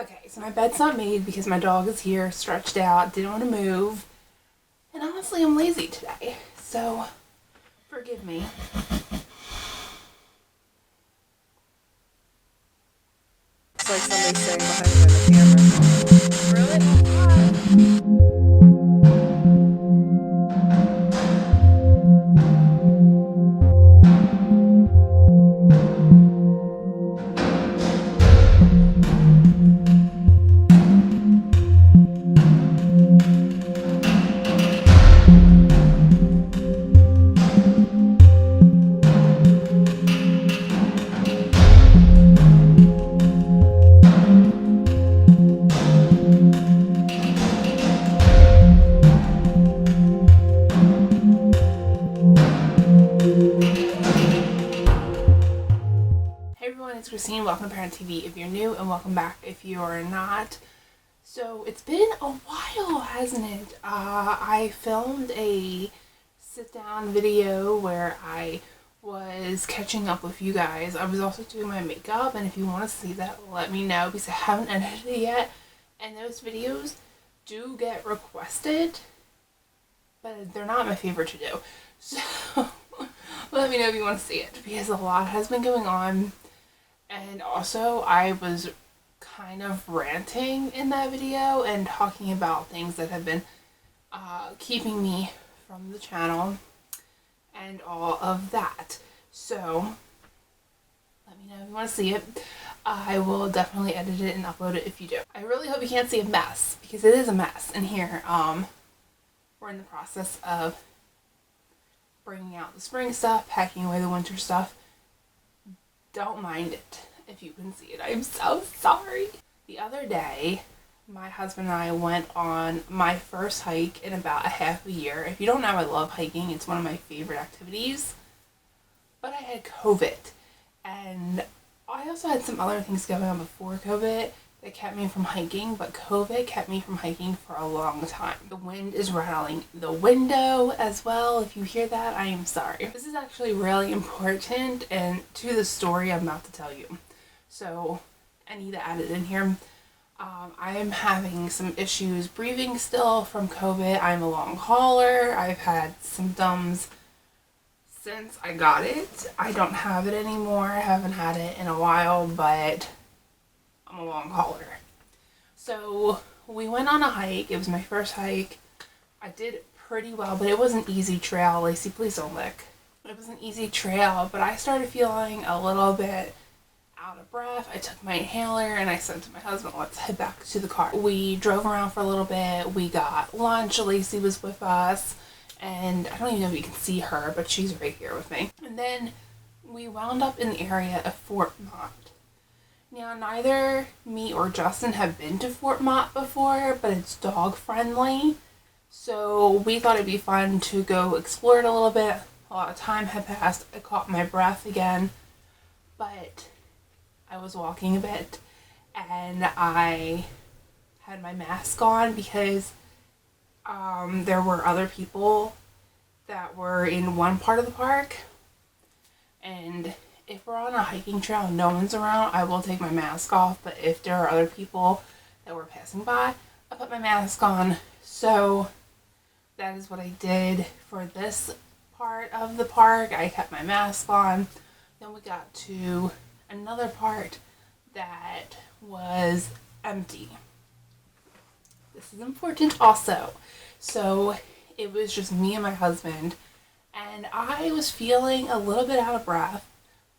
Okay, so my bed's not made because my dog is here, stretched out, didn't want to move. And honestly, I'm lazy today, so forgive me. It's like somebody sitting behind you in the camera. Really? Hey everyone, it's Christine. Welcome to ParanormalTV if you're new, and welcome back if you are not. So it's been a while, hasn't it? I filmed a sit-down video where I was catching up with you guys. I was also doing my makeup, and if you want to see that, let me know because I haven't edited it yet. And those videos do get requested, but they're not my favorite to do. So let me know if you want to see it because a lot has been going on. And also, I was kind of ranting in that video and talking about things that have been keeping me from the channel and all of that. So, let me know if you want to see it. I will definitely edit it and upload it if you do. I really hope you can't see a mess, because it is a mess in here. We're in the process of bringing out the spring stuff, packing away the winter stuff. Don't mind it if you can see it. I'm so sorry. The other day, my husband and I went on my first hike in about a half a year. If you don't know, I love hiking. It's one of my favorite activities. But I had COVID. And I also had some other things going on before COVID that kept me from hiking, but COVID kept me from hiking for a long time. The wind is rattling the window as well. If you hear that, I am sorry. This is actually really important and to the story I'm about to tell you. So I need to add it in here. I am having some issues breathing still from COVID. I'm a long hauler. I've had symptoms since I got it. I don't have it anymore. I haven't had it in a while, but I'm a long hauler. So we went on a hike. It was my first hike. I did pretty well, but it was an easy trail. Lacey, please don't lick. It was an easy trail, but I started feeling a little bit out of breath. I took my inhaler and I said to my husband, let's head back to the car. We drove around for a little bit. We got lunch. Lacey was with us, and I don't even know if you can see her, but she's right here with me. And then we wound up in the area of Fort Mott. Now, neither me or Justin have been to Fort Mott before, but it's dog friendly. So we thought it'd be fun to go explore it a little bit. A lot of time had passed. I caught my breath again, but I was walking a bit and I had my mask on because there were other people that were in one part of the park, and if we're on a hiking trail and no one's around, I will take my mask off. But if there are other people that were passing by, I put my mask on. So that is what I did for this part of the park. I kept my mask on. Then we got to another part that was empty. This is important also. So it was just me and my husband, and I was feeling a little bit out of breath,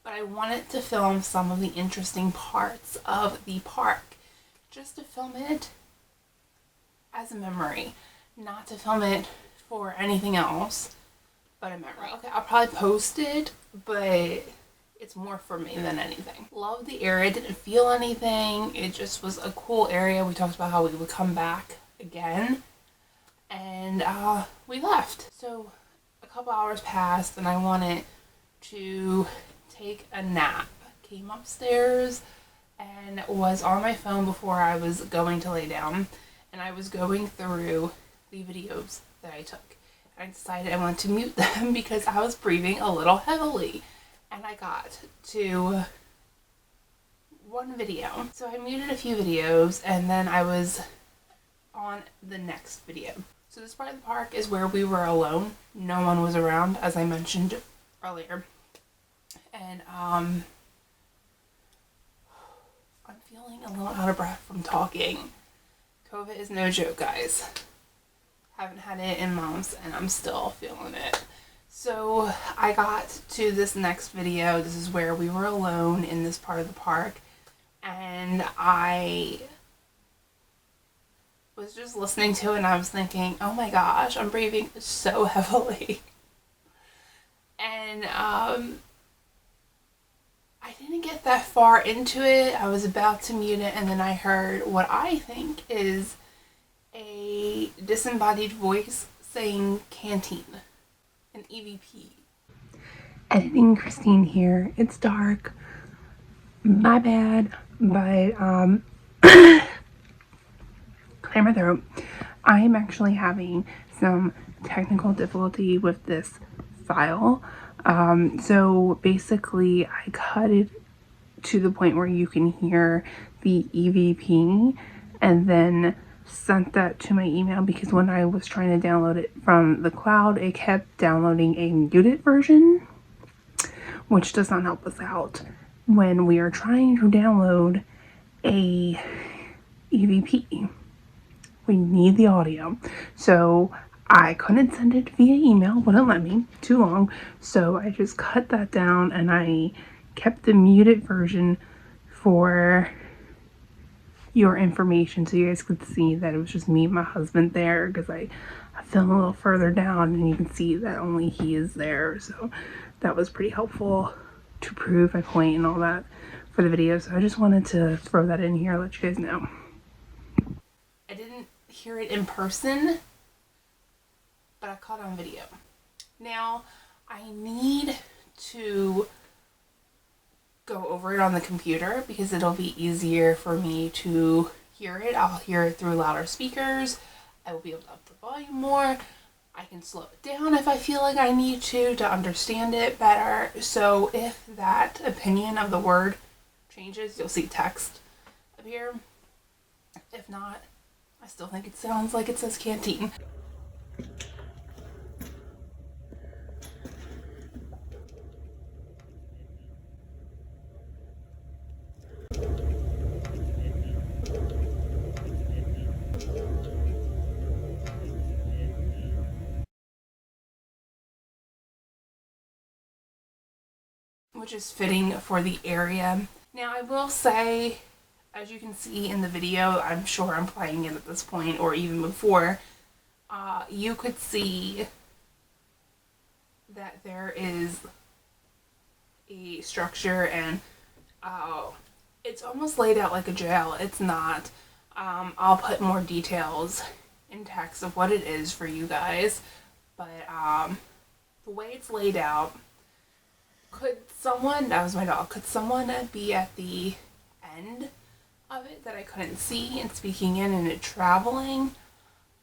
but I wanted to film some of the interesting parts of the park, just to film it as a memory, not to film it for anything else but a memory. Okay, I'll probably post it, but it's more for me than anything. Love the area. Didn't feel anything. It just was a cool area. We talked about how we would come back again, and we left. So a couple hours passed and I wanted to take a nap. Came upstairs and was on my phone before I was going to lay down, and I was going through the videos that I took. I decided I wanted to mute them because I was breathing a little heavily, and I got to one video. So I muted a few videos and then I was on the next video. So this part of the park is where we were alone. No one was around, as I mentioned earlier. And I'm feeling a little out of breath from talking. COVID is no joke, guys. Haven't had it in months and I'm still feeling it. So I got to this next video. This is where we were alone in this part of the park. And I was just listening to it and I was thinking, oh my gosh, I'm breathing so heavily. And I didn't get that far into it. I was about to mute it and then I heard what I think is a disembodied voice saying canteen, an EVP. Editing Christine here. It's dark. My bad, but clear my throat. I am actually having some technical difficulty with this file. So basically I cut it to the point where you can hear the EVP and then sent that to my email because when I was trying to download it from the cloud, it kept downloading a muted version, which does not help us out when we are trying to download a EVP. We need the audio. So I couldn't send it via email, wouldn't let me, too long. So I just cut that down and I kept the muted version for your information so you guys could see that it was just me and my husband there, because I filmed a little further down and you can see that only he is there. So that was pretty helpful to prove my point and all that for the video. So I just wanted to throw that in here, let you guys know. I didn't hear it in person, but I caught it on video. Now I need to go over it on the computer because it'll be easier for me to hear it. I'll hear it through louder speakers. I will be able to up the volume more. I can slow it down if I feel like I need to understand it better. So if that opinion of the word changes, you'll see text appear. If not, I still think it sounds like it says canteen. Which is fitting for the area. Now I will say, as you can see in the video, I'm sure I'm playing it at this point or even before, you could see that there is a structure and it's almost laid out like a jail. It's not. I'll put more details in text of what it is for you guys, but the way it's laid out, could someone, that was my dog, could someone be at the end of it that I couldn't see and speaking in and it traveling?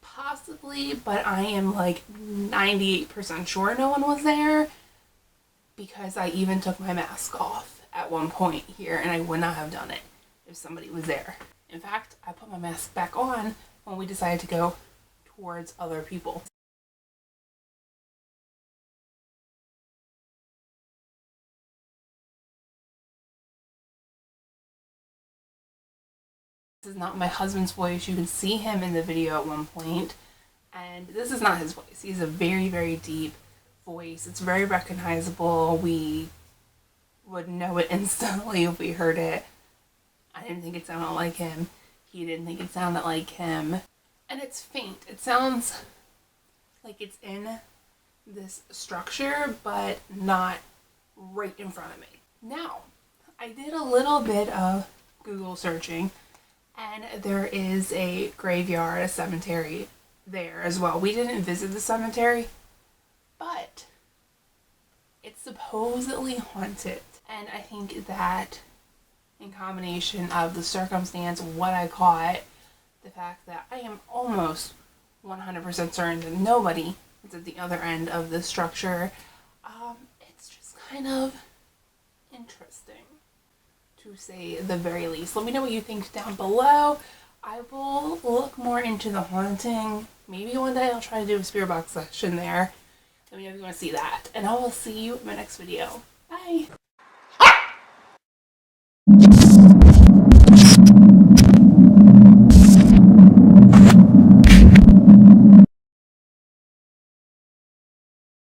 Possibly, but I am like 98% sure no one was there because I even took my mask off at one point here and I would not have done it if somebody was there. In fact, I put my mask back on when we decided to go towards other people. This is not my husband's voice. You can see him in the video at one point, and this is not his voice. He's a very, very deep voice. It's very recognizable. We would know it instantly if we heard it. I didn't think it sounded like him. He didn't think it sounded like him. And it's faint. It sounds like it's in this structure, but not right in front of me. Now, I did a little bit of Google searching, and there is a graveyard, a cemetery there as well. We didn't visit the cemetery, but it's supposedly haunted. And I think that in combination of the circumstance, what I caught, the fact that I am almost 100% certain that nobody is at the other end of the structure, it's just kind of interesting to say the very least. Let me know what you think down below. I will look more into the haunting. Maybe one day I'll try to do a spirit box session there. Let me know if you want to see that. And I will see you in my next video. Bye!